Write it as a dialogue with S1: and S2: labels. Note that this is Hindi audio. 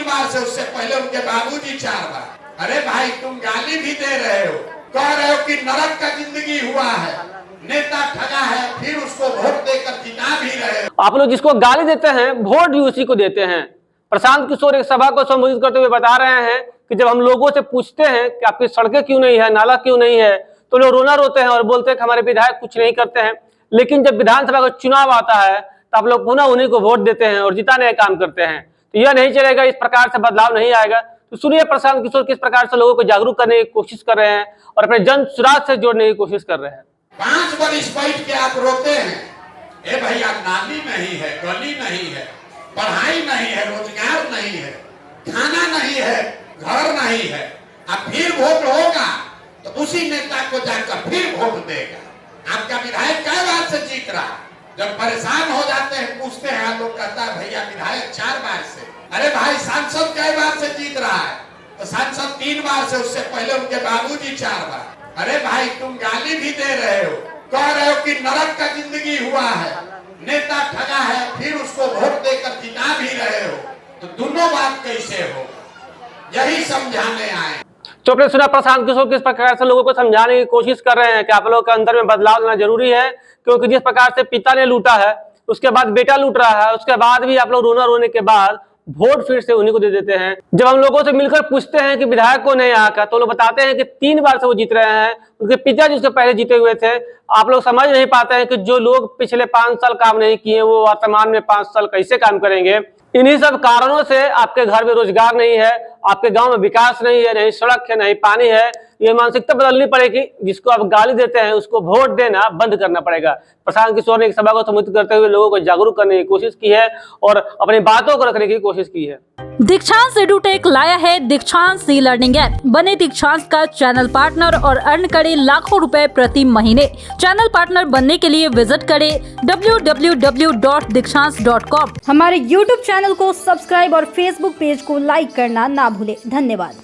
S1: बार से, उससे पहले उनके बाबूजी 4 बार। अरे भाई तुम गाली भी दे रहे हो, कह रहे हो कि नरक का जिंदगी हुआ है, नेता ठगा है, फिर उसको वोट देकर जिता भी रहे हो।
S2: आप लोग जिसको गाली देते हैं वोट भी उसी को देते हैं। प्रशांत किशोर एक सभा को संबोधित करते हुए बता रहे हैं कि जब हम लोगों से पूछते हैं कि आपकी सड़कें क्यों नहीं है, नाला क्यों नहीं है, तो लोग रोना रोते हैं और बोलते हैं कि हमारे विधायक कुछ नहीं करते हैं। लेकिन जब विधानसभा का चुनाव आता है तो आप लोग पुनः उन्हीं को वोट देते हैं और जिताने का काम करते हैं। तो यह नहीं चलेगा, इस प्रकार से बदलाव नहीं आएगा। तो सुनिए प्रशांत किशोर किस प्रकार से लोगों को जागरूक करने की कोशिश कर रहे हैं और अपने जन सुराज से जोड़ने की कोशिश कर रहे हैं।
S1: 5 वर्ष बैठ के आप रोते हैं, ए भैया नाली नहीं है, गली नहीं है, पढ़ाई नहीं है, रोजगार नहीं है, खाना नहीं है, घर नहीं है। अब फिर वोट होगा तो उसी नेता को जाकर फिर वोट देगा। आपका विधायक कई बार से जीत रहा, जब परेशान हो जाते हैं पूछते हैं, लोग कहता है भैया विधायक 4 बार से। अरे भाई सांसद कई बार से जीत रहा है, तो सांसद 3 बार से, उससे पहले उनके बाबूजी 4 बार। अरे भाई तुम गाली भी दे रहे हो, कह रहे हो कि नरक का जिंदगी हुआ है, नेता ठगा है, फिर उसको वोट देकर जिता भी रहे हो, तो दोनों बात कैसे हो, यही समझाने आए।
S2: तो आपने सुना प्रशांत किशोर किस प्रकार से लोगों को समझाने की कोशिश कर रहे हैं कि आप लोगों के अंदर में बदलाव लाना जरूरी है, क्योंकि जिस प्रकार से पिता ने लूटा है, उसके बाद बेटा लूट रहा है, उसके बाद भी आप लोग रोना रोने के बाद वोट फिर से उन्हीं को दे देते हैं। जब हम लोगों से मिलकर पूछते हैं कि विधायक को नहीं यहाँ का, तो लोग बताते हैं कि 3 बार से वो जीत रहे हैं, उनके पिता जी उसके पहले जीते हुए थे। आप लोग समझ नहीं पाते हैं कि जो लोग पिछले 5 साल काम नहीं किए वो वर्तमान में 5 साल कैसे काम करेंगे। इन्हीं सब कारणों से आपके घर में रोजगार नहीं है, आपके गांव में विकास नहीं है, नहीं सड़क है, नहीं पानी है। ये मानसिकता बदलनी पड़ेगी। जिसको आप गाली देते हैं उसको वोट देना बंद करना पड़ेगा। प्रशांत किशोर ने एक सभा को संबोधित करते हुए लोगों को जागरूक करने की कोशिश की है और अपनी बातों को रखने की कोशिश की है।
S3: दीक्षांत एडुटेक लाया है दीक्षांत सी लर्निंग ऐप। बने दीक्षांत का चैनल पार्टनर और अर्न करे लाखों रुपए प्रति महीने। चैनल पार्टनर बनने के लिए विजिट करें www.dikshans.com।
S4: हमारे YouTube चैनल को सब्सक्राइब और Facebook पेज को लाइक करना ना भूले। धन्यवाद।